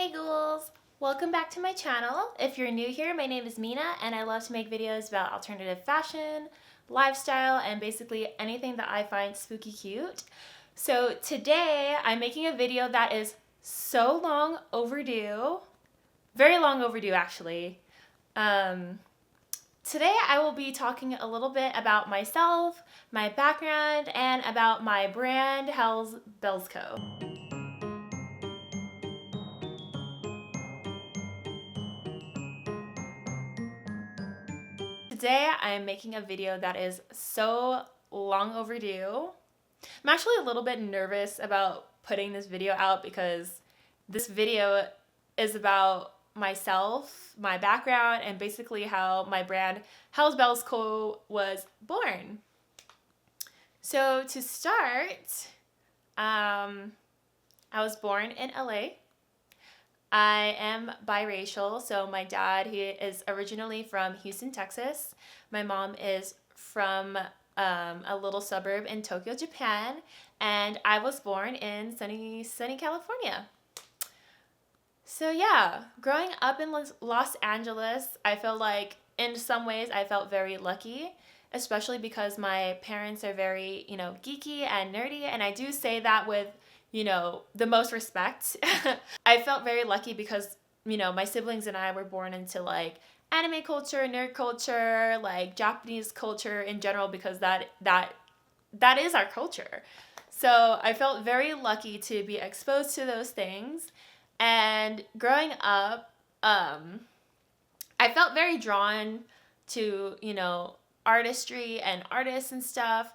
Hey ghouls! Welcome back to my channel. If you're new here, my name is Mina and I love to make videos about alternative fashion, lifestyle, and basically anything that I find spooky cute. So today I'm making a video that is so long overdue. Very long overdue actually. Today I will be talking a little bit about myself, my background, and about my brand, Hellz Belles Co. Today I'm making a video that is so long overdue. I'm actually a little bit nervous about putting this video out because this video is about myself, my background, and basically how my brand Hellz Belles Co was born. So to start, I was born in LA. I am biracial, so my dad, he is originally from Houston, Texas. My mom is from a little suburb in Tokyo, Japan, and I was born in sunny California. So yeah, growing up in Los Angeles, I feel like in some ways I felt very lucky, especially because my parents are very, geeky and nerdy, and I do say that with the most respect. I felt very lucky because, my siblings and I were born into like anime culture, nerd culture, like Japanese culture in general, because that is our culture. So I felt very lucky to be exposed to those things. And growing up, I felt very drawn to, artistry and artists and stuff.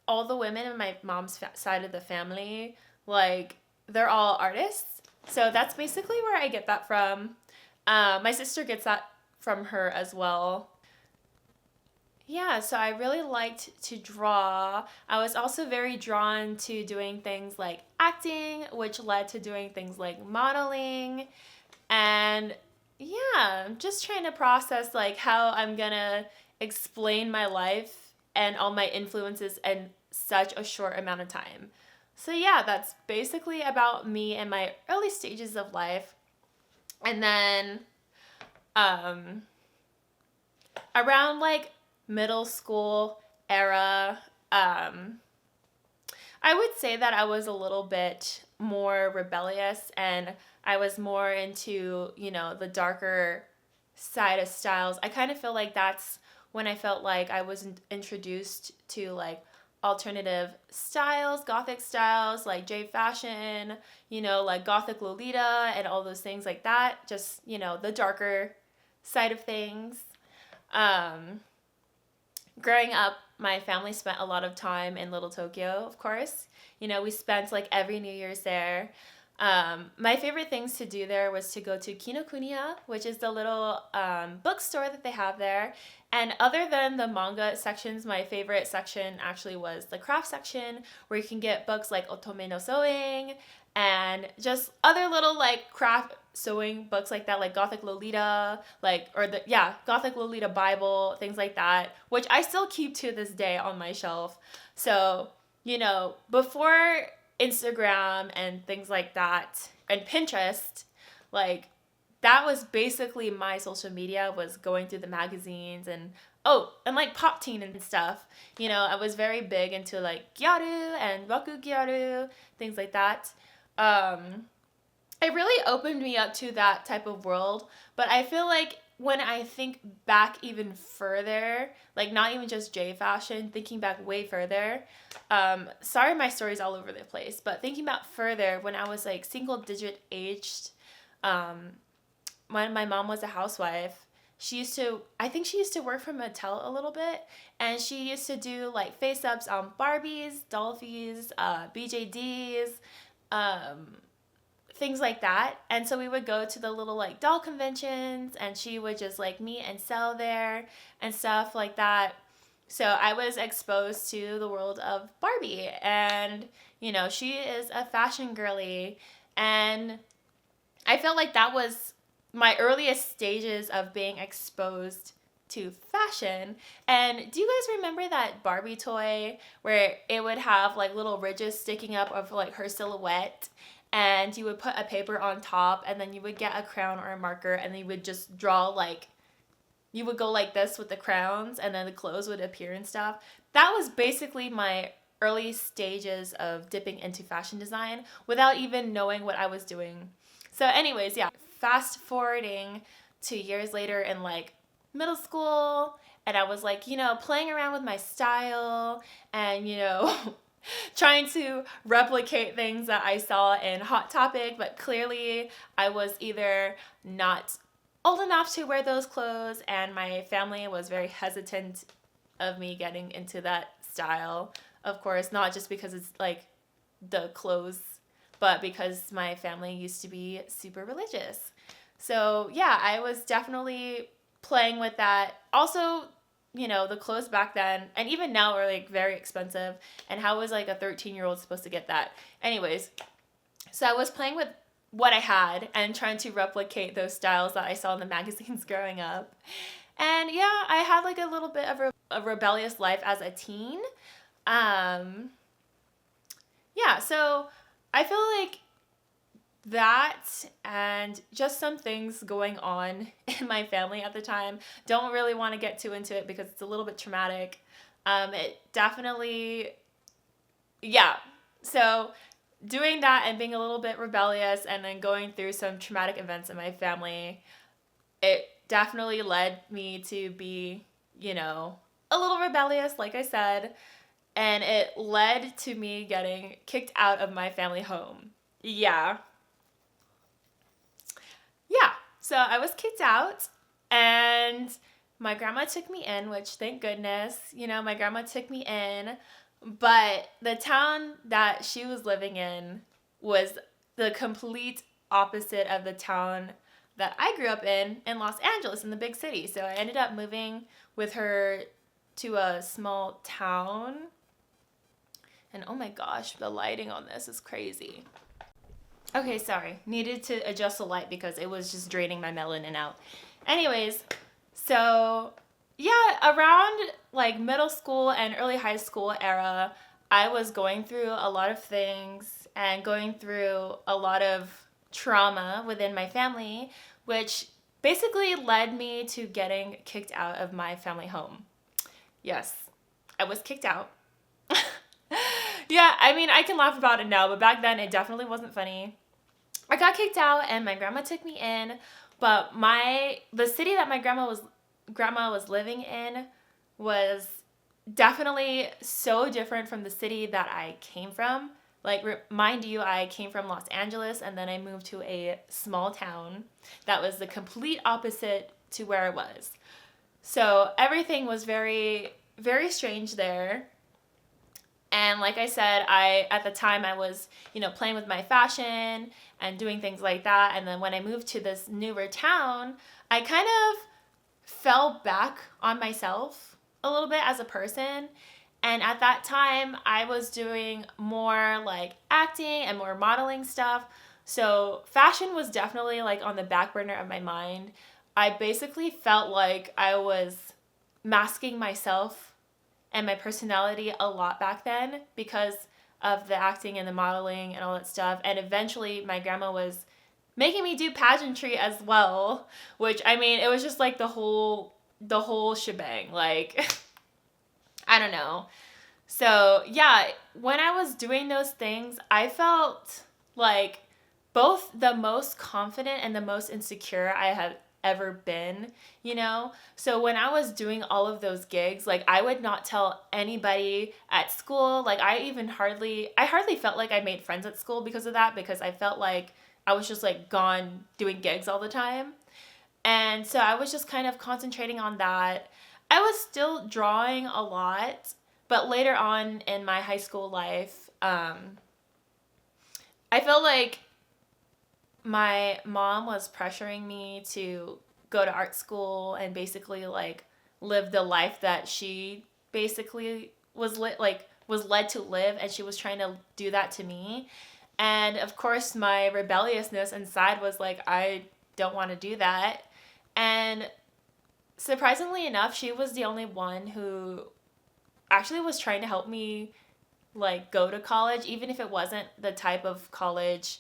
All the women in my mom's side of the family, like, they're all artists. So that's basically where I get that from. My sister gets that from her as well. Yeah, so I really liked to draw. I was also very drawn to doing things like acting, which led to doing things like modeling. And yeah, I'm just trying to process like how I'm gonna explain my life and all my influences in such a short amount of time. So yeah, that's basically about me and my early stages of life. And then around like middle school era, I would say that I was a little bit more rebellious and I was more into, the darker side of styles. I kind of feel like that's when I felt like I was introduced to like alternative styles, gothic styles, like J fashion, like gothic Lolita and all those things like that. Just, the darker side of things. Growing up, my family spent a lot of time in Little Tokyo, of course. We spent like every New Year's there. My favorite things to do there was to go to Kinokuniya, which is the little bookstore that they have there. And other than the manga sections, my favorite section actually was the craft section, where you can get books like Otome no Sewing and just other little like craft sewing books like that, like Gothic Lolita, Gothic Lolita Bible, things like that, which I still keep to this day on my shelf. So, before Instagram and things like that and Pinterest, like that was basically my social media, was going through the magazines and like Pop Teen and stuff. I was very big into like Gyaru and Raku Gyaru, things like that. It really opened me up to that type of world, but I feel like when I think back even further, like not even just J fashion, thinking back way further, sorry my story's all over the place, but thinking back further, when I was like single digit aged, when my mom was a housewife, I think she used to work for Mattel a little bit, and she used to do like face ups on Barbies, Dolphies, BJDs, things like that. And so we would go to the little like doll conventions and she would just like meet and sell there and stuff like that. So I was exposed to the world of Barbie, and she is a fashion girly, and I felt like that was my earliest stages of being exposed to fashion. And do you guys remember that Barbie toy where it would have like little ridges sticking up of like her silhouette? and you would put a paper on top, and then you would get a crayon or a marker, and then you would just draw like, you would go like this with the crowns, and then the clothes would appear and stuff. That was basically my early stages of dipping into fashion design without even knowing what I was doing. So anyways, yeah, fast forwarding to years later in like middle school, and I was like, you know, playing around with my style and, you know, trying to replicate things that I saw in Hot Topic, but clearly I was either not old enough to wear those clothes, and my family was very hesitant of me getting into that style. Of course, not just because it's like the clothes, but because my family used to be super religious. So yeah, I was definitely playing with that. Also, you know, the clothes back then, and even now, are like very expensive. And how was like a 13-year-old supposed to get that? Anyways, so I was playing with what I had and trying to replicate those styles that I saw in the magazines growing up. And yeah, I had like a little bit of a rebellious life as a teen. Yeah, so I feel like that and just some things going on in my family at the time. Don't really want to get too into it because it's a little bit traumatic. It definitely, yeah. So doing that and being a little bit rebellious and then going through some traumatic events in my family, it definitely led me to be, you know, a little rebellious, like I said, and it led to me getting kicked out of my family home. Yeah. Yeah, so I was kicked out, and my grandma took me in, which thank goodness, you know, my grandma took me in, but the town that she was living in was the complete opposite of the town that I grew up in Los Angeles, in the big city. So I ended up moving with her to a small town, and oh my gosh, the lighting on this is crazy. Okay, sorry. Needed to adjust the light because it was just draining my melanin out. Anyways, so yeah, around like middle school and early high school era, I was going through a lot of things and going through a lot of trauma within my family, which basically led me to getting kicked out of my family home. Yes, I was kicked out. Yeah, I mean, I can laugh about it now, but back then it definitely wasn't funny. I got kicked out and my grandma took me in, but the city that my grandma was living in was definitely so different from the city that I came from. Like, mind you, I came from Los Angeles and then I moved to a small town that was the complete opposite to where I was. So everything was very, very strange there. And like I said, at the time I was, you know, playing with my fashion and doing things like that. And then when I moved to this newer town, I kind of fell back on myself a little bit as a person. And at that time, I was doing more like acting and more modeling stuff. So fashion was definitely like on the back burner of my mind. I basically felt like I was masking myself and my personality a lot back then because of the acting and the modeling and all that stuff. And eventually my grandma was making me do pageantry as well, which, I mean, it was just like the whole shebang. Like, I don't know. So yeah, when I was doing those things, I felt like both the most confident and the most insecure I have ever been, you know? So when I was doing all of those gigs, like, I would not tell anybody at school. Like, I hardly felt like I made friends at school because of that, because I felt like I was just like gone doing gigs all the time. And so I was just kind of concentrating on that. I was still drawing a lot, but later on in my high school life, I felt like my mom was pressuring me to go to art school and basically like live the life that she basically was led to live, and she was trying to do that to me. And of course my rebelliousness inside was like, I don't want to do that. And surprisingly enough, she was the only one who actually was trying to help me like go to college, even if it wasn't the type of college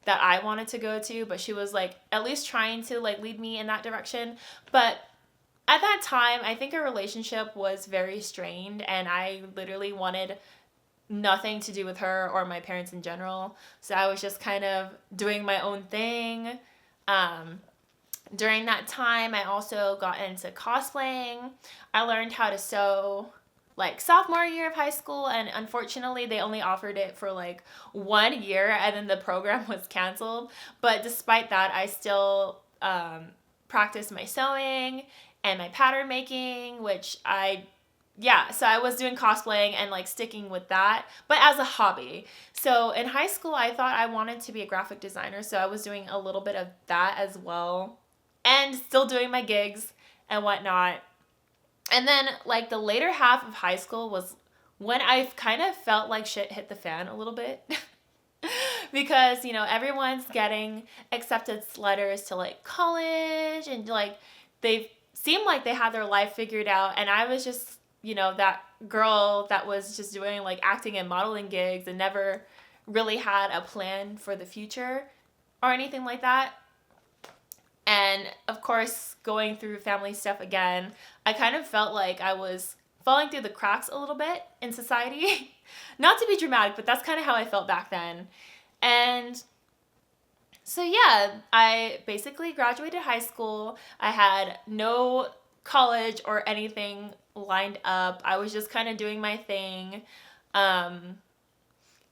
that I wanted to go to, but she was like at least trying to like lead me in that direction. But at that time, I think our relationship was very strained, and I literally wanted nothing to do with her or my parents in general. So I was just kind of doing my own thing. During that time, I also got into cosplaying. I learned how to sew like sophomore year of high school, and unfortunately they only offered it for like 1 year and then the program was canceled. But despite that, I still practiced my sewing and my pattern making, which so I was doing cosplaying and like sticking with that, but as a hobby. So in high school, I thought I wanted to be a graphic designer, so I was doing a little bit of that as well, and still doing my gigs and whatnot. And then like the later half of high school was when I kind of felt like shit hit the fan a little bit. Because, you know, everyone's getting acceptance letters to like college, and like they seemed like they had their life figured out, and I was just, you know, that girl that was just doing like acting and modeling gigs and never really had a plan for the future or anything like that. And of course, going through family stuff again, I kind of felt like I was falling through the cracks a little bit in society. Not to be dramatic, but that's kind of how I felt back then. And so yeah, I basically graduated high school. I had no college or anything lined up. I was just kind of doing my thing.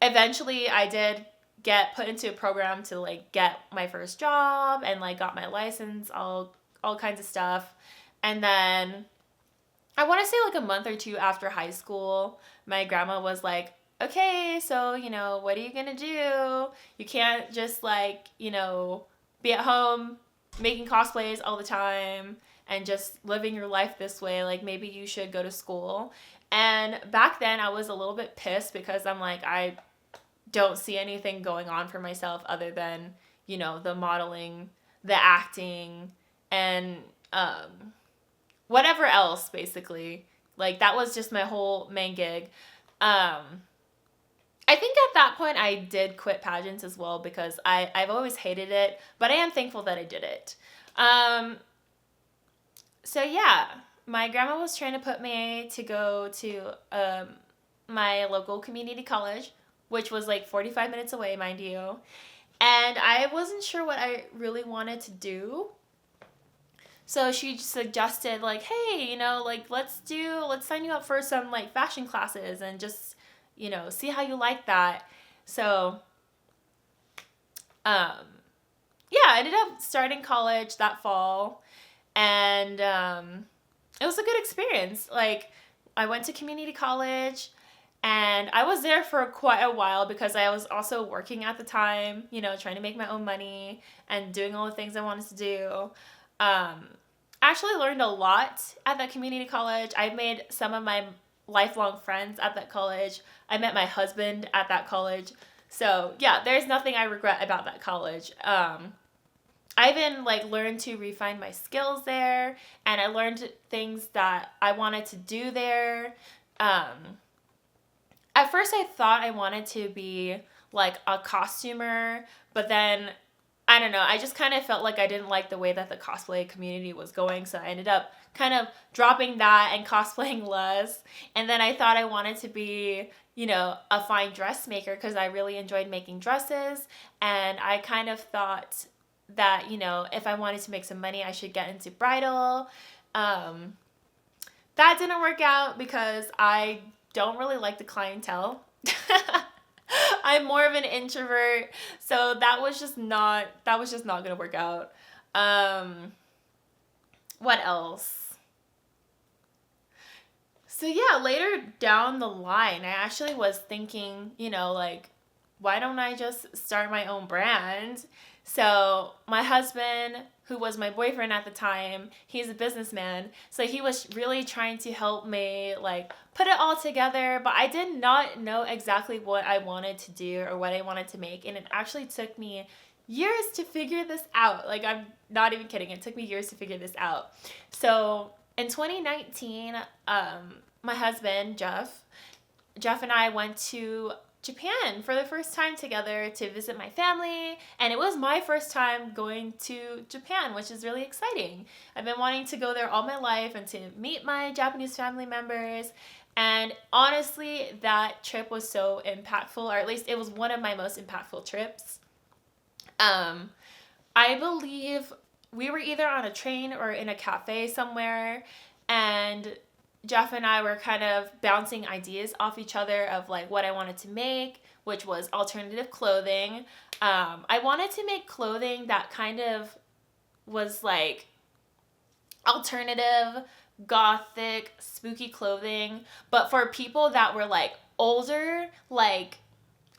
Eventually, I did get put into a program to like get my first job and like got my license, all kinds of stuff. And then I want to say like a month or two after high school, my grandma was like, okay, so, you know, what are you gonna do? You can't just like, you know, be at home making cosplays all the time and just living your life this way. Like, maybe you should go to school. And back then I was a little bit pissed because I'm like, I don't see anything going on for myself other than, you know, the modeling, the acting, and whatever else, basically. Like, that was just my whole main gig. I think at that point I did quit pageants as well, because I've always hated it, but I am thankful that I did it. So yeah, my grandma was trying to put me to go to my local community college, which was like 45 minutes away, mind you. And I wasn't sure what I really wanted to do. So she suggested like, hey, you know, like let's sign you up for some like fashion classes and just, you know, see how you like that. So, yeah, I ended up starting college that fall, and it was a good experience. Like, I went to community college, and I was there for quite a while because I was also working at the time, you know, trying to make my own money and doing all the things I wanted to do. I actually learned a lot at that community college. I made some of my lifelong friends at that college. I met my husband at that college. So yeah, there's nothing I regret about that college. I even like learned to refine my skills there, and I learned things that I wanted to do there. At first I thought I wanted to be like a costumer, but then I don't know, I just kind of felt like I didn't like the way that the cosplay community was going, so I ended up kind of dropping that and cosplaying less. And then I thought I wanted to be, you know, a fine dressmaker because I really enjoyed making dresses, and I kind of thought that, you know, if I wanted to make some money, I should get into bridal. That didn't work out because I don't really like the clientele. I'm more of an introvert, so that was just not gonna work out. What else? So yeah, later down the line, I actually was thinking, you know, like, why don't I just start my own brand? So my husband, who was my boyfriend at the time, he's a businessman, so he was really trying to help me like put it all together, but I did not know exactly what I wanted to do or what I wanted to make, and it actually took me years to figure this out. Like, I'm not even kidding, it took me years to figure this out. So in 2019, my husband Jeff and I went to Japan for the first time together to visit my family, and it was my first time going to Japan, which is really exciting. I've been wanting to go there all my life and to meet my Japanese family members, and honestly, that trip was so impactful, or at least it was one of my most impactful trips. I believe we were either on a train or in a cafe somewhere, and Jeff and I were kind of bouncing ideas off each other of like what I wanted to make, which was alternative clothing. I wanted to make clothing that kind of was like alternative, gothic, spooky clothing, but for people that were like older, like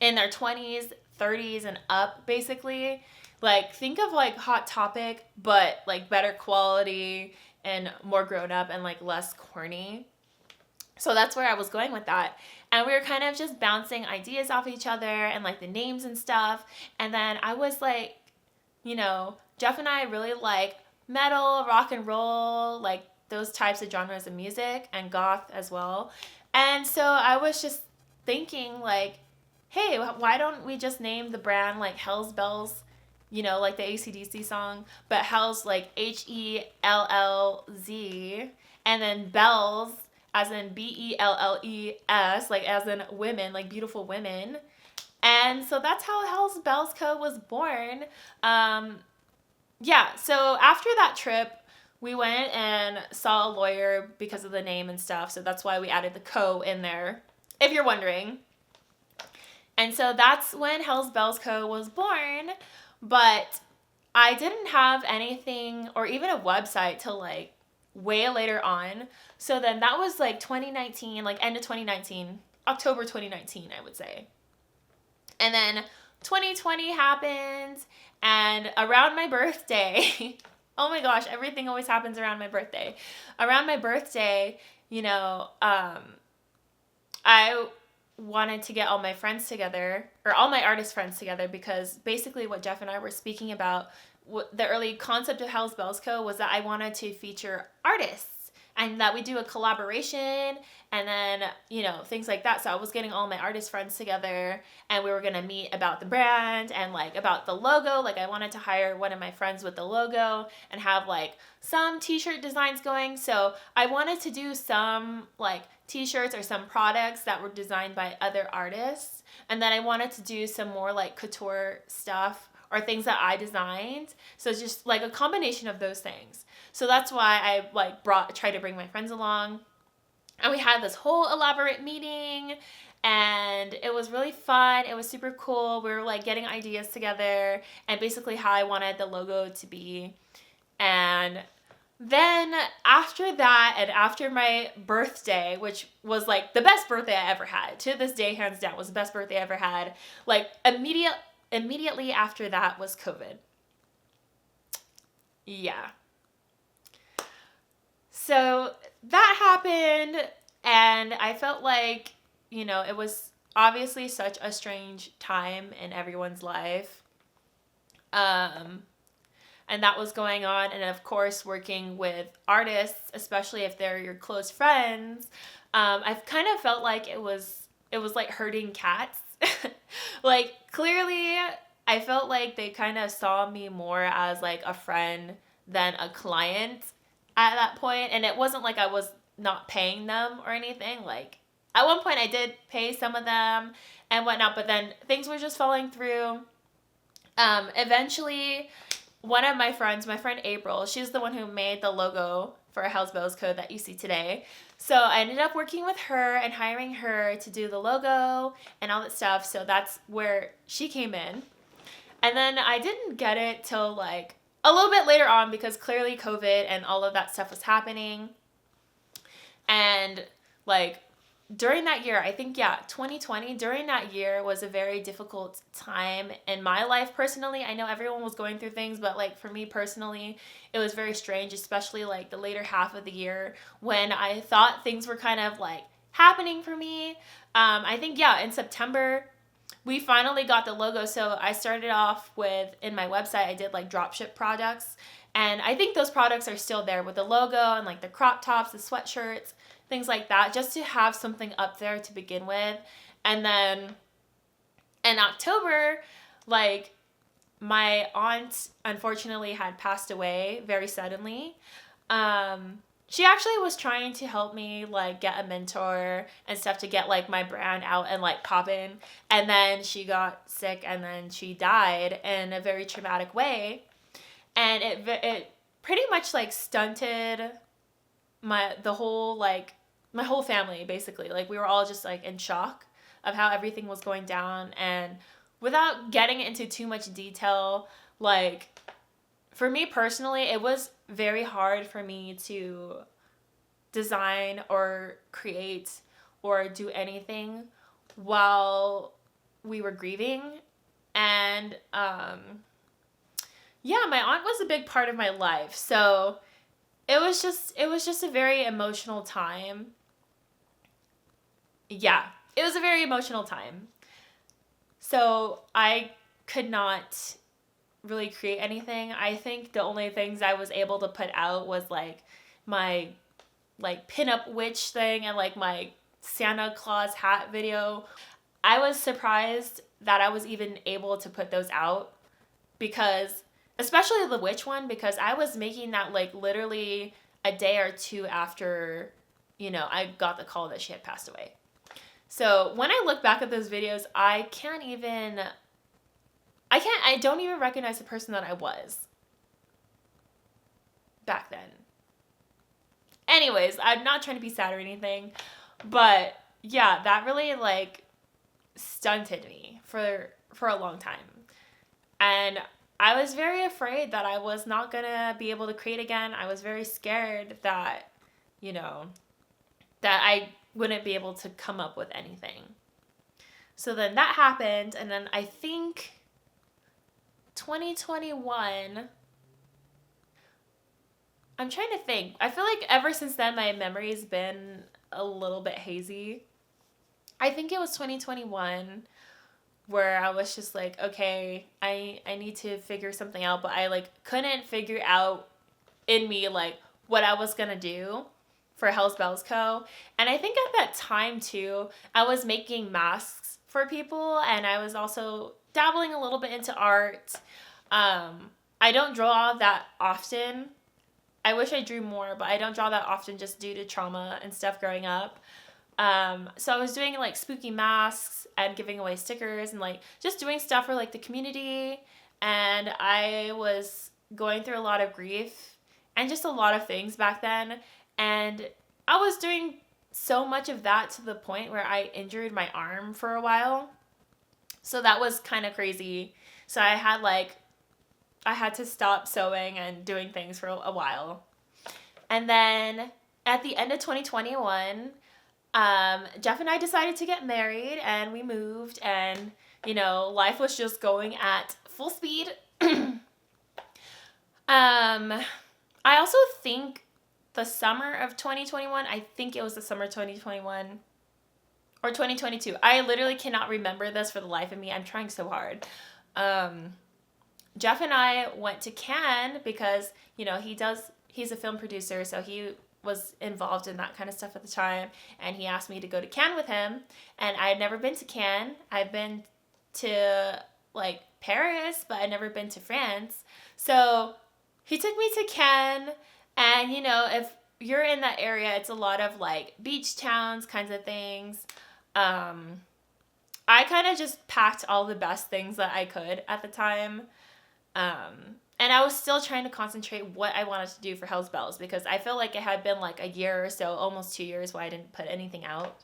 in their 20s, 30s, and up, basically. Like, think of like Hot Topic, but like better quality and more grown up and like less corny. So that's where I was going with that. And we were kind of just bouncing ideas off each other and like the names and stuff. And then I was like, you know, Jeff and I really like metal, rock and roll, like those types of genres of music, and goth as well. And so I was just thinking like, hey, why don't we just name the brand like Hellz Belles, you know, like the AC/DC song, but Hellz like HELLZ, and then Bells as in BELLES, like as in women, like beautiful women. And so that's how Hellz Belles Co was born. Yeah, so after that trip, we went and saw a lawyer because of the name and stuff, so that's why we added the co in there, if you're wondering. And so that's when Hellz Belles Co was born, but I didn't have anything or even a website till like way later on. So then that was like 2019, like end of 2019, October 2019, I would say. And then 2020 happened, and around my birthday, oh my gosh, everything always happens around my birthday. Around my birthday, you know, I wanted to get all my friends together, or all my artist friends together, because basically what Jeff and I were speaking about, the early concept of Hellz Belles Co was that I wanted to feature artists and that we do a collaboration and then, you know, things like that. So I was getting all my artist friends together and we were going to meet about the brand and like about the logo. Like I wanted to hire one of my friends with the logo and have like some t-shirt designs going. So I wanted to do some like t-shirts or some products that were designed by other artists. And then I wanted to do some more like couture stuff or things that I designed. So it's just like a combination of those things. So that's why I like tried to bring my friends along. And we had this whole elaborate meeting and it was really fun. It was super cool. We were like getting ideas together and basically how I wanted the logo to be. And then after that and after my birthday, which was like the best birthday I ever had, to this day, hands down, was the best birthday I ever had, like immediately after that was COVID. Yeah. So that happened and I felt like, you know, it was obviously such a strange time in everyone's life. And that was going on. And of course, working with artists, especially if they're your close friends, I've kind of felt like it was like herding cats. Like clearly I felt like they kind of saw me more as like a friend than a client at that point. And it wasn't like I was not paying them or anything. Like at one point I did pay some of them and whatnot, but then things were just falling through. Eventually one of my friends, my friend April, she's the one who made the logo for Hellz Belles Co that you see today. So I ended up working with her and hiring her to do the logo and all that stuff. So that's where she came in. And then I didn't get it till like a little bit later on because clearly COVID and all of that stuff was happening. And like during that year, I think, 2020, during that year was a very difficult time in my life personally. I know everyone was going through things, but like for me personally, it was very strange, especially like the later half of the year when I thought things were kind of like happening for me. I think, in September, we finally got the logo. So I started off with, in my website, I did like dropship products. And I think those products are still there with the logo and like the crop tops, the sweatshirts, things like that, just to have something up there to begin with. And then In October, like, my aunt unfortunately had passed away very suddenly. She actually was trying to help me, like, get a mentor and stuff to get, like, my brand out and, like, poppin'. And then she got sick, and then she died in a very traumatic way. And it pretty much, like, stunted my whole family, basically. Like, we were all just, like, in shock of how everything was going down. And without getting into too much detail, like, for me personally, it was very hard for me to design or create or do anything while we were grieving. And yeah, my aunt was a big part of my life. So it was just a very emotional time. Yeah, it was a very emotional time. So I could not really create anything. I think the only things I was able to put out was, like, my, like, pinup witch thing and, like, my Santa Claus hat video. I was surprised that I was even able to put those out, because, especially the witch one, because I was making that, like, literally a day or two after, I got the call that she had passed away. So when I look back at those videos, I don't even recognize the person that I was back then. Anyways, I'm not trying to be sad or anything, but yeah, that really, like, stunted me for a long time. And I was very afraid that I was not gonna be able to create again. I was very scared that, that I wouldn't be able to come up with anything. So then that happened, and then I think 2021, I'm trying to think. I feel like ever since then, my memory's been a little bit hazy. I think it was 2021 where I was just like, okay, I need to figure something out, but I, like, couldn't figure out in me, like, what I was gonna do for Hellz Belles Co. And I think at that time too, I was making masks for people, and I was also dabbling a little bit into art. I don't draw that often. I wish I drew more, but I don't draw that often just due to trauma and stuff growing up. So I was doing, like, spooky masks and giving away stickers and, like, just doing stuff for, like, the community. And I was going through a lot of grief and just a lot of things back then. And I was doing so much of that to the point where I injured my arm for a while. So that was kind of crazy. So I had to stop sewing and doing things for a while. And then at the end of 2021, Jeff and I decided to get married, and we moved, and, life was just going at full speed. I also think the summer of 2021, I think it was the summer of 2021 or 2022. I literally cannot remember this for the life of me. I'm trying so hard. Jeff and I went to Cannes because, he's a film producer, so he was involved in that kind of stuff at the time, and he asked me to go to Cannes with him, and I had never been to Cannes. I've been to, like, Paris, but I'd never been to France. So he took me to Cannes, and, if you're in that area, it's a lot of, like, beach towns kinds of things. I kind of just packed all the best things that I could at the time. And I was still trying to concentrate what I wanted to do for Hellz Belles, because I feel like it had been, like, a year or so, almost 2 years, where I didn't put anything out.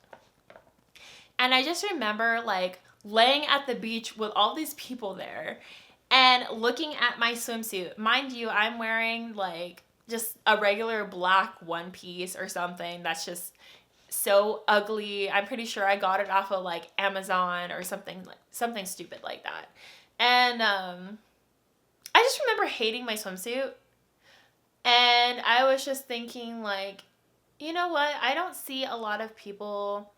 And I just remember, like, laying at the beach with all these people there and looking at my swimsuit. Mind you, I'm wearing, like, just a regular black one piece or something that's just so ugly. I'm pretty sure I got it off of, like, Amazon or something stupid like that. And I just remember hating my swimsuit, and I was just thinking, like, you know what? I don't see a lot of people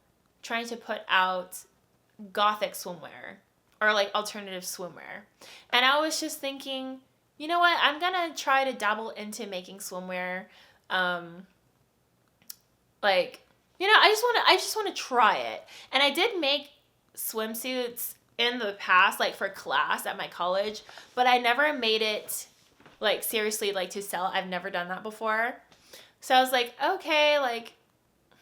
trying to put out gothic swimwear or, like, alternative swimwear. And I was just thinking, you know what? I'm gonna try to dabble into making swimwear. I just want to try it. And I did make swimsuits in the past, like for class at my college, but I never made it like seriously, like to sell. I've never done that before. So I was like, okay, like,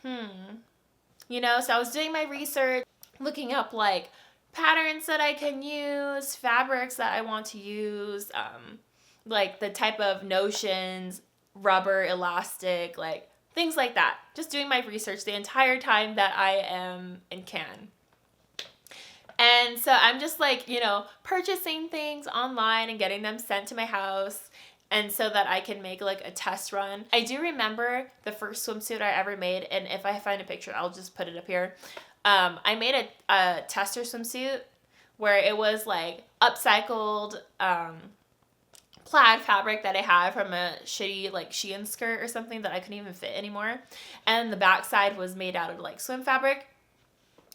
you know, so I was doing my research, looking up like patterns that I can use, fabrics that I want to use, like the type of notions, rubber, elastic, like things like that. Just doing my research the entire time that I am in Cannes. And so I'm just like, you know, purchasing things online and getting them sent to my house, and so that I can make like a test run. I do remember the first swimsuit I ever made, and if I find a picture, I'll just put it up here. I made a tester swimsuit where it was like upcycled plaid fabric that I had from a shitty like Shein skirt or something that I couldn't even fit anymore. And the backside was made out of like swim fabric.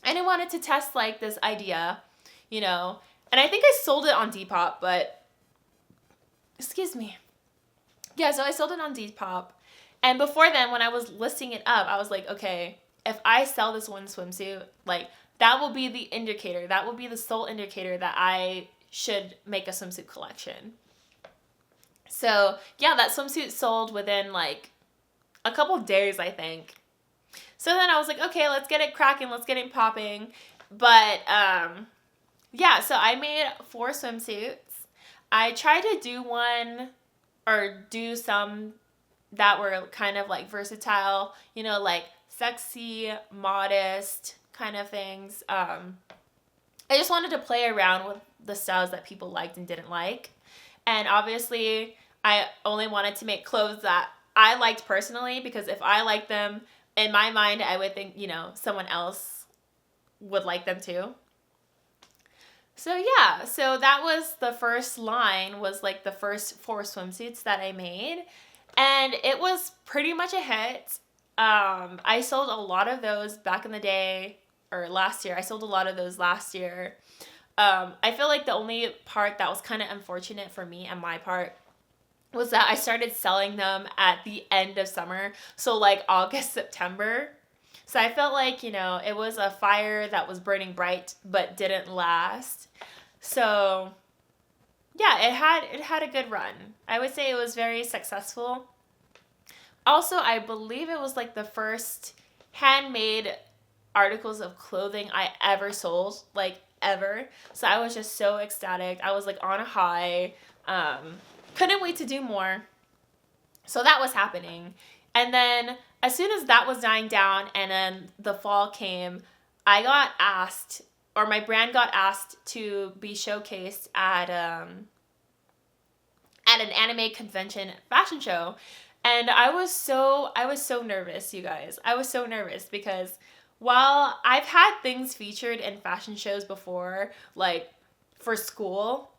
And I wanted to test like this idea, you know, and I think I sold it on Depop, but excuse me. Yeah, so I sold it on Depop. And before then, when I was listing it up, I was like, okay, if I sell this one swimsuit, like that will be the indicator. That will be the sole indicator that I should make a swimsuit collection. So yeah, that swimsuit sold within like a couple days, I think. So then I was like, okay, let's get it cracking, let's get it popping. But yeah, so I made 4 swimsuits. I tried to do some that were kind of like versatile, you know, like sexy, modest kind of things. I just wanted to play around with the styles that people liked and didn't like. And obviously, I only wanted to make clothes that I liked personally, because if I liked them, in my mind, I would think, you know, someone else would like them too. So yeah, so that was the first line, was like the first 4 swimsuits that I made. And it was pretty much a hit. I sold a lot of those back in the day, or last year. I sold a lot of those last year. I feel like the only part that was kind of unfortunate for me and my part was that I started selling them at the end of summer. So like August, September. So I felt like, you know, it was a fire that was burning bright but didn't last. So yeah, it had a good run. I would say it was very successful. Also, I believe it was like the first handmade articles of clothing I ever sold, like ever. So I was just so ecstatic. I was like on a high. Couldn't wait to do more. So that was happening. And then as soon as that was dying down and then the fall came, I got asked, or my brand got asked to be showcased at an anime convention fashion show. And I was so nervous, you guys. I was so nervous because while I've had things featured in fashion shows before, like for school,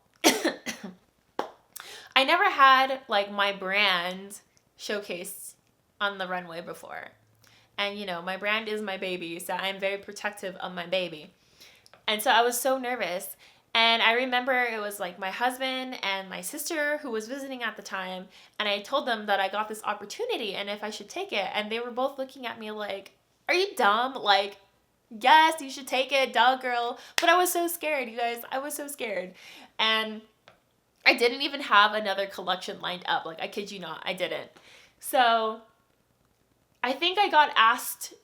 I never had like my brand showcased on the runway before. And you know, my brand is my baby, so I'm very protective of my baby. And so I was so nervous. And I remember it was like my husband and my sister who was visiting at the time, and I told them that I got this opportunity and if I should take it. And they were both looking at me like, are you dumb? Like, yes, you should take it, duh, girl. But I was so scared, you guys. I was so scared. And I didn't even have another collection lined up. Like, I kid you not, I didn't. So I think I got asked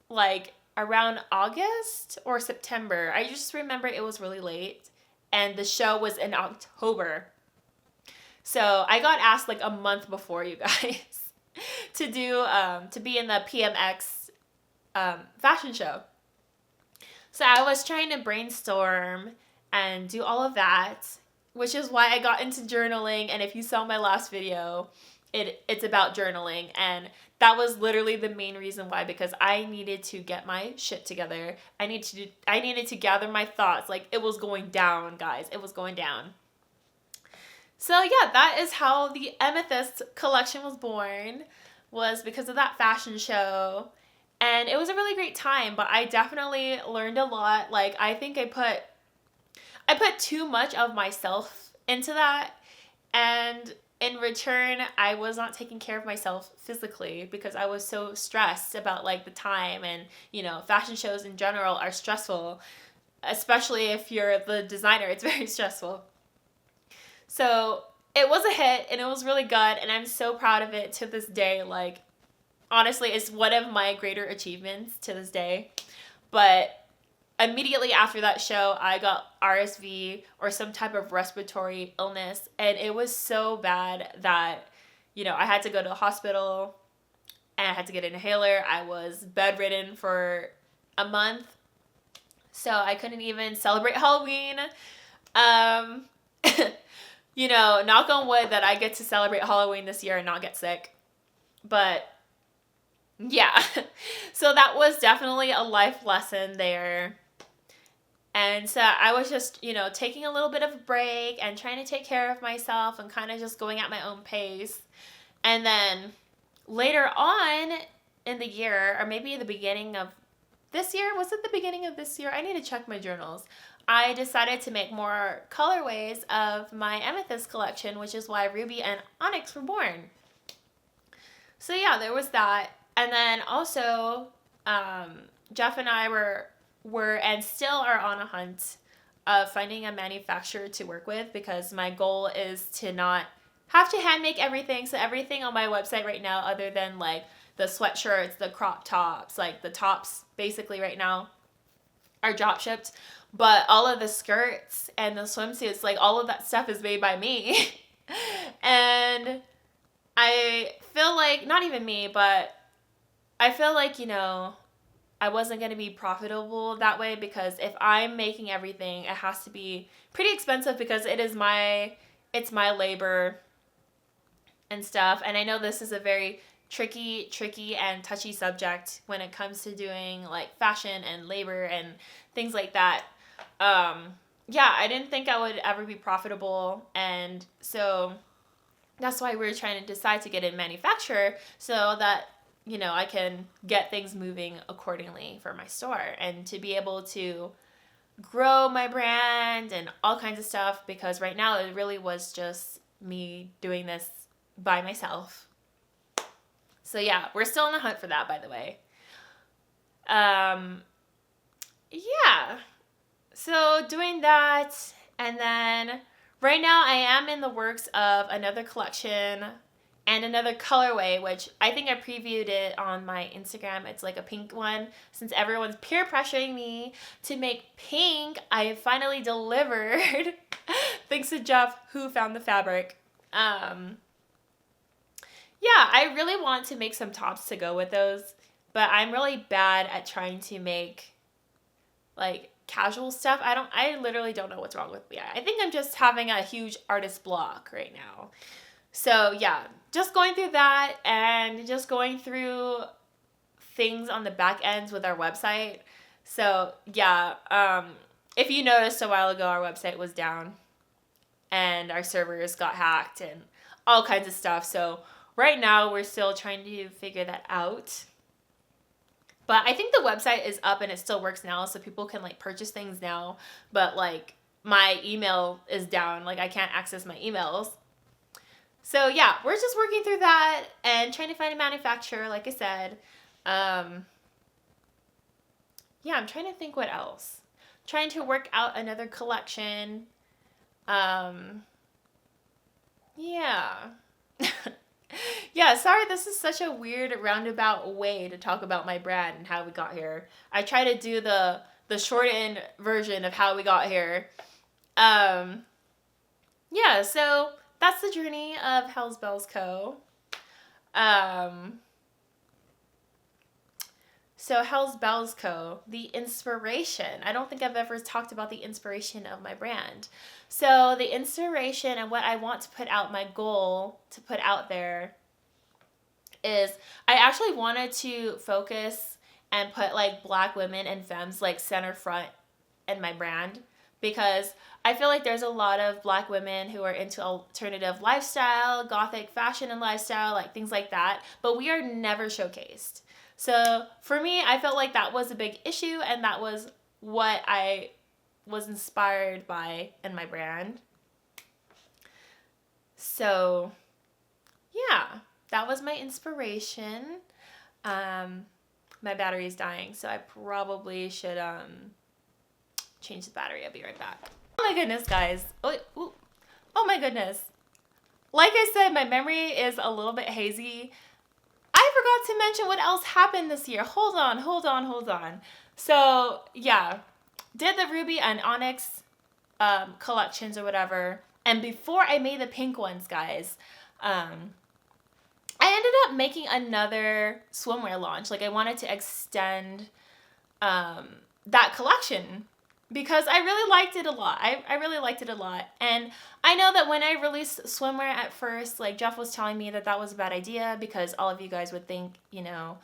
like around August or September. I just remember it was really late and the show was in October. So I got asked like a month before, you guys, to be in the PMX fashion show. So I was trying to brainstorm and do all of that, which is why I got into journaling. And if you saw my last video, it's about journaling. And that was literally the main reason why, because I needed to get my shit together. I needed to gather my thoughts. Like, it was going down, guys. It was going down. So yeah, that is how the Amethyst collection was born, was because of that fashion show. And it was a really great time, but I definitely learned a lot. Like, I think I put too much of myself into that, and in return, I was not taking care of myself physically because I was so stressed about like the time, and you know, fashion shows in general are stressful. especially if you're the designer, it's very stressful. So it was a hit and it was really good, and I'm so proud of it to this day. Like, honestly, it's one of my greater achievements to this day. But immediately after that show, I got RSV, or some type of respiratory illness, and it was so bad that, I had to go to the hospital and I had to get an inhaler. I was bedridden for a month, so I couldn't even celebrate Halloween. Um, knock on wood that I get to celebrate Halloween this year and not get sick. But yeah, so that was definitely a life lesson there. And so I was just, taking a little bit of a break and trying to take care of myself and kind of just going at my own pace. And then later on in the year, or maybe the beginning of this year, was it the beginning of this year? I need to check my journals. I decided to make more colorways of my amethyst collection, which is why Ruby and Onyx were born. So yeah, there was that. And then also, Jeff and I were and still are on a hunt of finding a manufacturer to work with, because my goal is to not have to hand make everything. So everything on my website right now, other than like the sweatshirts, the crop tops, like the tops basically right now, are drop shipped. But all of the skirts and the swimsuits, like all of that stuff is made by me. And I feel like, not even me, but I feel like, I wasn't going to be profitable that way, because if I'm making everything, it has to be pretty expensive, because it's my labor and stuff. And I know this is a very tricky and touchy subject when it comes to doing like fashion and labor and things like that. I didn't think I would ever be profitable, and so that's why we were trying to decide to get a manufacturer, so that I can get things moving accordingly for my store and to be able to grow my brand and all kinds of stuff, because right now it really was just me doing this by myself. So yeah, we're still on the hunt for that, by the way. Yeah. So doing that, and then right now I am in the works of another collection and another colorway, which I think I previewed it on my Instagram. It's like a pink one. Since everyone's peer pressuring me to make pink, I finally delivered. Thanks to Jeff, who found the fabric. I really want to make some tops to go with those, but I'm really bad at trying to make like casual stuff. I literally don't know what's wrong with me. I think I'm just having a huge artist block right now. So yeah, just going through that and just going through things on the back ends with our website. So yeah, if you noticed a while ago, our website was down and our servers got hacked and all kinds of stuff. So right now we're still trying to figure that out. But I think the website is up and it still works now, so people can like purchase things now. But like my email is down, like I can't access my emails. So yeah, we're just working through that and trying to find a manufacturer, like I said. I'm trying to think what else. Trying to work out another collection. Yeah, sorry, this is such a weird roundabout way to talk about my brand and how we got here. I try to do the shortened version of how we got here. So that's the journey of Hellz Belles Co. So Hellz Belles Co., the inspiration. I don't think I've ever talked about the inspiration of my brand. So the inspiration and what I want to put out, my goal to put out there, is I actually wanted to focus and put like Black women and femmes like center front in my brand, because I feel like there's a lot of Black women who are into alternative lifestyle, gothic fashion and lifestyle, like things like that, but we are never showcased. So for me, I felt like that was a big issue, and that was what I was inspired by in my brand. So yeah, that was my inspiration. My battery's dying, so I probably should change the battery. I'll be right back. Oh my goodness, guys. Oh my goodness. Like I said, my memory is a little bit hazy. I forgot to mention what else happened this year. Hold on. So, yeah. Did the ruby and onyx collections or whatever. And before I made the pink ones, guys, I ended up making another swimwear launch. Like, I wanted to extend that collection because I really liked it a lot. I really liked it a lot. And I know that when I released swimwear at first, like, Jeff was telling me that that was a bad idea because all of you guys would think, you know,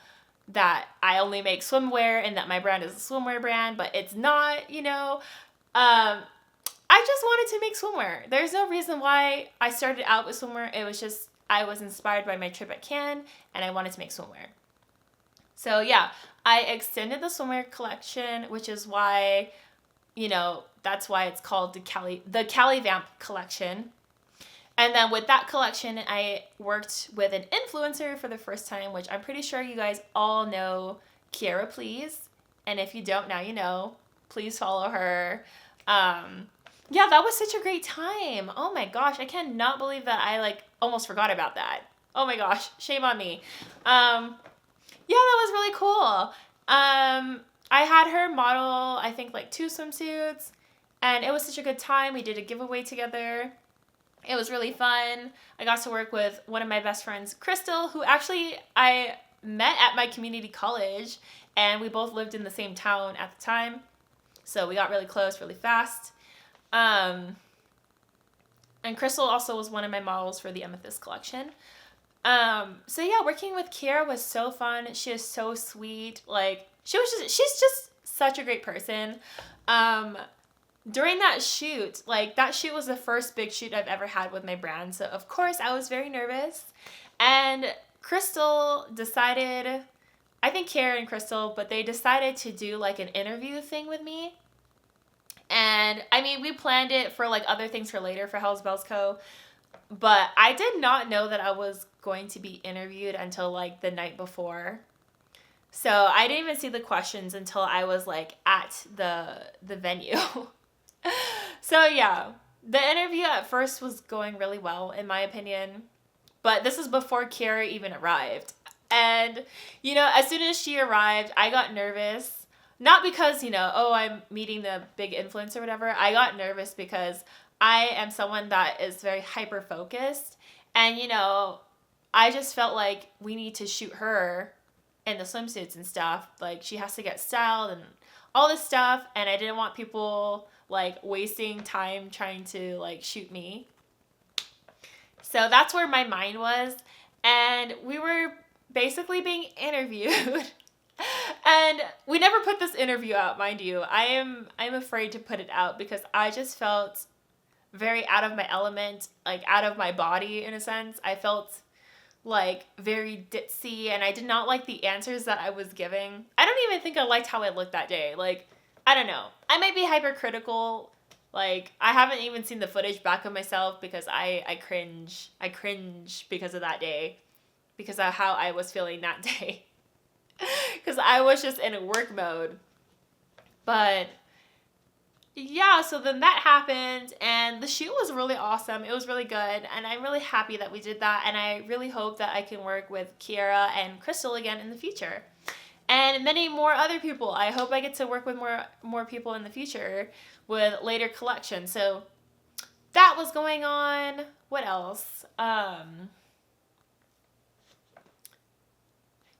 that I only make swimwear and that my brand is a swimwear brand, but it's not, you know. I just wanted to make swimwear. There's no reason why I started out with swimwear. It was just I was inspired by my trip at Cannes and I wanted to make swimwear. So yeah, I extended the swimwear collection, which is why, you know, that's why it's called the Cali Vamp collection. And then with that collection, I worked with an influencer for the first time, which I'm pretty sure you guys all know, Kiara Please. And if you don't, now you know. Please follow her. Yeah, that was such a great time. Oh my gosh, I cannot believe that I like almost forgot about that. Oh my gosh, shame on me. Yeah, that was really cool. I had her model, I think, like 2 swimsuits, and it was such a good time. We did a giveaway together. It was really fun. I got to work with one of my best friends, Crystal, who actually I met at my community college, and we both lived in the same town at the time. So we got really close really fast. And Crystal also was one of my models for the Amethyst collection. So yeah, working with Kiara was so fun. She is so sweet. Like, she's just such a great person. During that shoot, like, that shoot was the first big shoot I've ever had with my brand. So of course I was very nervous. And Crystal decided, I think Kiara and Crystal, but they decided to do like an interview thing with me. And I mean, we planned it for like other things for later for Hellz Belles Co. But I did not know that I was going to be interviewed until like the night before. So I didn't even see the questions until I was like at the venue. So yeah, the interview at first was going really well in my opinion. But this is before Kiara even arrived. And, you know, as soon as she arrived, I got nervous. Not because, you know, oh, I'm meeting the big influencer or whatever. I got nervous because I am someone that is very hyper-focused. And, you know, I just felt like we need to shoot her in the swimsuits and stuff. Like, she has to get styled and all this stuff. And I didn't want people, like, wasting time trying to, like, shoot me. So that's where my mind was. And we were basically being interviewed. And we never put this interview out, mind you. I'm afraid to put it out because I just felt very out of my element, like out of my body in a sense. I felt like very ditzy and I did not like the answers that I was giving. I don't even think I liked how I looked that day. Like, I don't know. I might be hypercritical. Like, I haven't even seen the footage back of myself because I cringe. I cringe because of that day. Because of how I was feeling that day. Because I was just in a work mode. But yeah, so then that happened and the shoot was really awesome. It was really good and I'm really happy that we did that and I really hope that I can work with Kiara and Crystal again in the future. And many more other people. I hope I get to work with more people in the future with later collections. So that was going on. What else?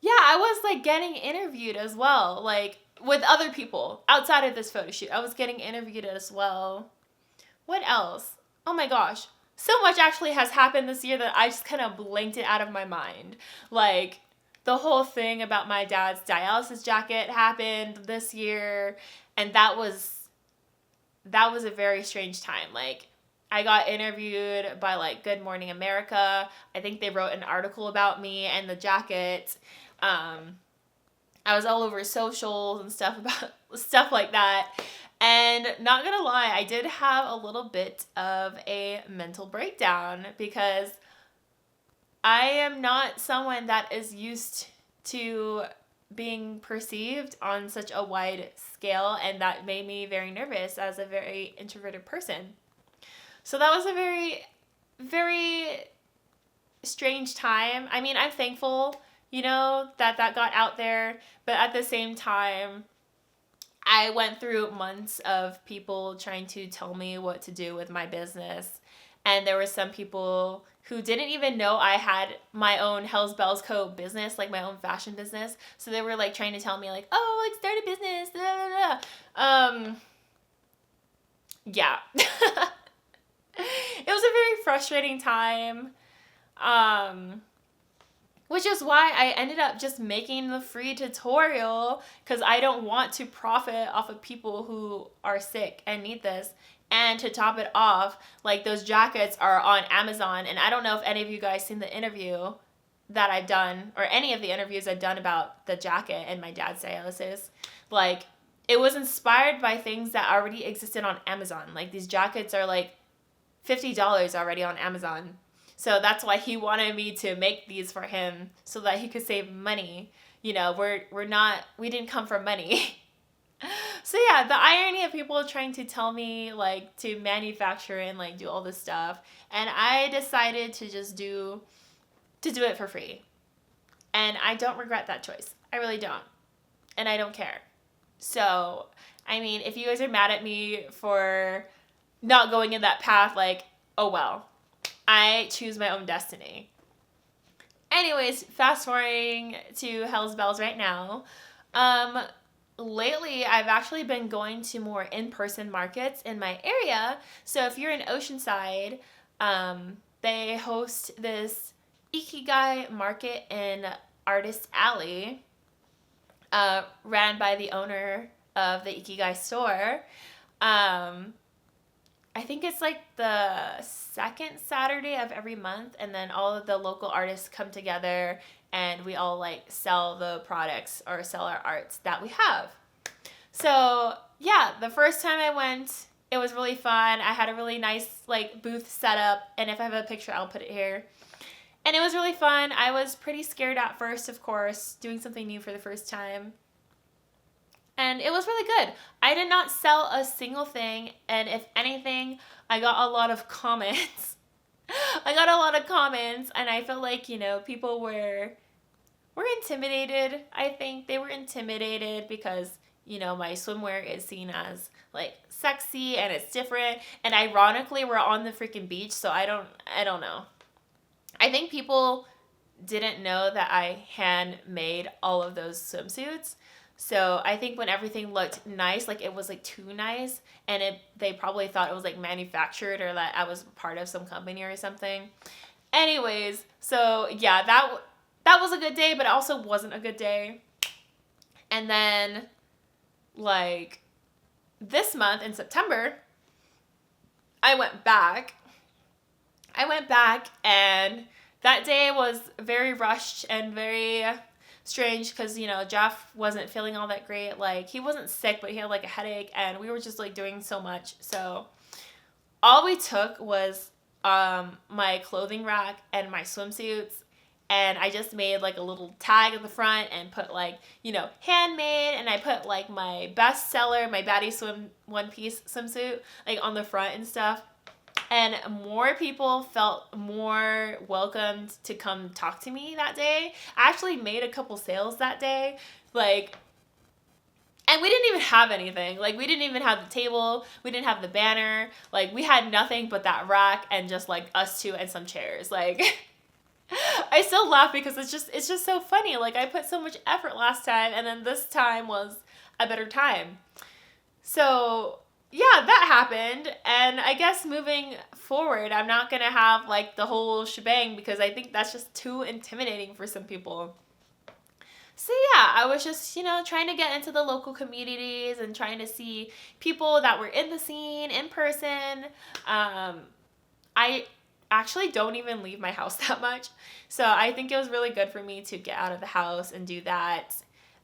Yeah, I was like getting interviewed as well, like with other people outside of this photo shoot. I was getting interviewed as well. What else? Oh my gosh. So much actually has happened this year that I just kind of blanked it out of my mind. Like, the whole thing about my dad's dialysis jacket happened this year, and that was a very strange time. Like, I got interviewed by like Good Morning America. I think they wrote an article about me and the jacket. I was all over socials and stuff like that. And not gonna lie, I did have a little bit of a mental breakdown because I am not someone that is used to being perceived on such a wide scale, and that made me very nervous as a very introverted person. So that was a very, very strange time. I mean, I'm thankful, that got out there, but at the same time, I went through months of people trying to tell me what to do with my business. And there were some people who didn't even know I had my own Hellz Belles Co business, like my own fashion business. So they were like trying to tell me like, oh, like start a business, blah, blah, blah. Yeah. It was a very frustrating time. Which is why I ended up just making the free tutorial, because I don't want to profit off of people who are sick and need this. And to top it off, like those jackets are on Amazon, and I don't know if any of you guys seen the interview that I've done, or any of the interviews I've done about the jacket and my dad's dialysis. Like, it was inspired by things that already existed on Amazon. Like, these jackets are like $50 already on Amazon. So that's why he wanted me to make these for him, so that he could save money. We didn't come from money. So yeah, the irony of people trying to tell me like to manufacture and like do all this stuff, and I decided to just do it for free. And I don't regret that choice. I really don't. And I don't care. So, I mean, if you guys are mad at me for not going in that path, like, oh well. I choose my own destiny. Anyways, fast forwarding to Hellz Belles right now. Lately, I've actually been going to more in-person markets in my area. So if you're in Oceanside, they host this Ikigai market in Artist Alley, ran by the owner of the Ikigai store. I think it's like the second Saturday of every month, and then all of the local artists come together and we all like sell the products or sell our arts that we have. So yeah, the first time I went, it was really fun. I had a really nice like booth set up, and if I have a picture, I'll put it here. And it was really fun. I was pretty scared at first, of course, doing something new for the first time. And it was really good. I did not sell a single thing, and if anything, I got a lot of comments. And I felt like, people were intimidated. I think they were intimidated because, my swimwear is seen as like sexy and it's different. And ironically, we're on the freaking beach, so I don't know. I think people didn't know that I handmade all of those swimsuits. So I think when everything looked nice, like it was like too nice, and they probably thought it was like manufactured or that I was part of some company or something. Anyways, so yeah, that was a good day, but it also wasn't a good day. And then like this month in September, I went back, and that day was very rushed and very strange because, Jeff wasn't feeling all that great. Like, he wasn't sick, but he had like a headache, and we were just like doing so much. So all we took was my clothing rack and my swimsuits, and I just made like a little tag at the front and put like, handmade, and I put like my bestseller, my Baddie Swim one-piece swimsuit like on the front and stuff. And more people felt more welcomed to come talk to me that day. I actually made a couple sales that day. And we didn't even have anything. Like, we didn't even have the table. We didn't have the banner. Like, we had nothing but that rack and just, like, us two and some chairs. Like, I still laugh because it's just so funny. Like, I put so much effort last time, and then this time was a better time. So yeah, that happened, and I guess moving forward, I'm not going to have, like, the whole shebang because I think that's just too intimidating for some people. So yeah, I was just, trying to get into the local communities and trying to see people that were in the scene in person. I actually don't even leave my house that much, so I think it was really good for me to get out of the house and do that.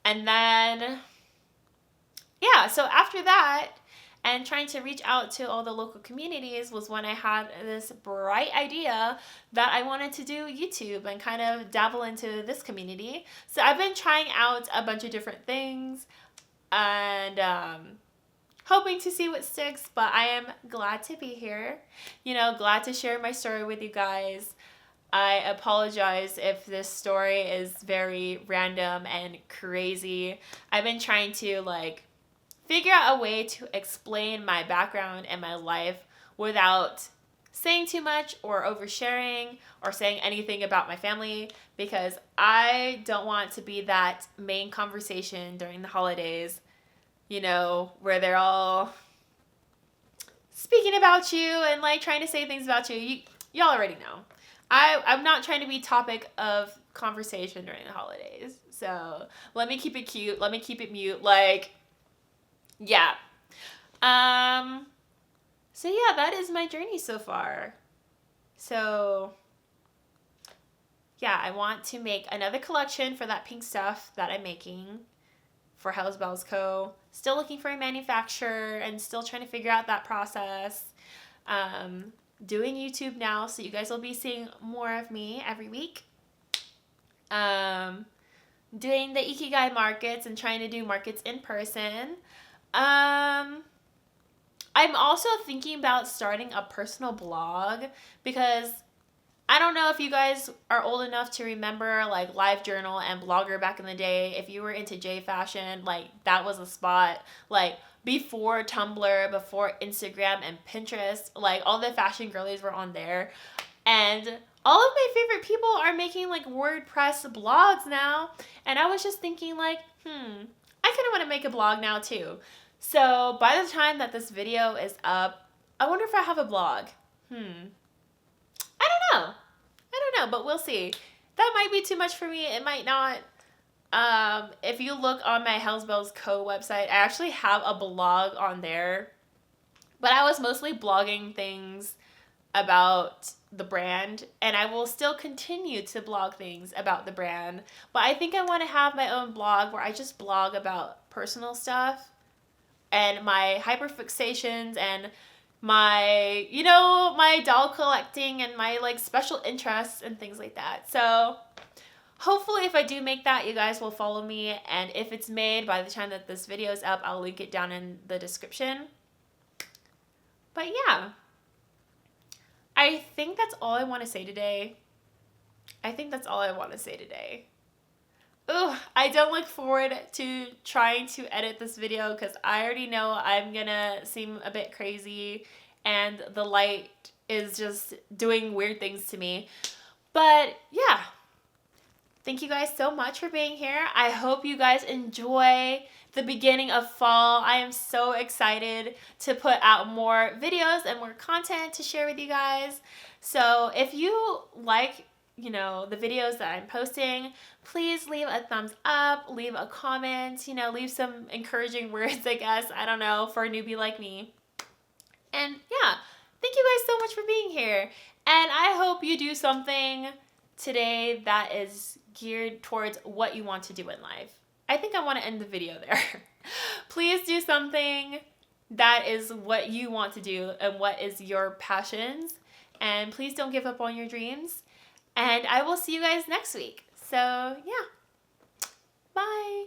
And then, yeah, so after that, and trying to reach out to all the local communities was when I had this bright idea that I wanted to do YouTube and kind of dabble into this community. So I've been trying out a bunch of different things and hoping to see what sticks, but I am glad to be here. You know, glad to share my story with you guys. I apologize if this story is very random and crazy. I've been trying to like figure out a way to explain my background and my life without saying too much or oversharing or saying anything about my family, because I don't want to be that main conversation during the holidays, you know, where they're all speaking about you and like trying to say things about you. Y'all already know. I'm not trying to be topic of conversation during the holidays. So let me keep it cute. Let me keep it mute. Like, yeah. So yeah, that is my journey so far. So yeah, I want to make another collection for that pink stuff that I'm making for Hellz Belles Co. Still looking for a manufacturer and still trying to figure out that process. Doing YouTube now, so you guys will be seeing more of me every week. Doing the Ikigai markets and trying to do markets in person. I'm also thinking about starting a personal blog, because I don't know if you guys are old enough to remember like LiveJournal and Blogger back in the day. If you were into J fashion, like that was a spot. Like before Tumblr, before Instagram and Pinterest, like all the fashion girlies were on there. And all of my favorite people are making like WordPress blogs now. And I was just thinking like, I kind of want to make a blog now too. So by the time that this video is up, I wonder if I have a blog. I don't know, but we'll see. That might be too much for me. It might not. If you look on my Hellz Belles Co website, I actually have a blog on there, but I was mostly blogging things about the brand, and I will still continue to blog things about the brand, but I think I want to have my own blog where I just blog about personal stuff and my hyperfixations and my, you know, my doll collecting and my like special interests and things like that. So hopefully if I do make that, you guys will follow me, and if it's made by the time that this video is up, I'll link it down in the description. But yeah, I think that's all I want to say today. Ooh, I don't look forward to trying to edit this video because I already know I'm gonna seem a bit crazy and the light is just doing weird things to me. But yeah, thank you guys so much for being here. I hope you guys enjoy the beginning of fall. I am so excited to put out more videos and more content to share with you guys. So if you like, you know, the videos that I'm posting, please leave a thumbs up, leave a comment, you know, leave some encouraging words, I guess, I don't know, for a newbie like me. And yeah, thank you guys so much for being here. And I hope you do something today that is geared towards what you want to do in life. I think I want to end the video there. Please do something that is what you want to do and what is your passions. And please don't give up on your dreams. And I will see you guys next week. So yeah, bye.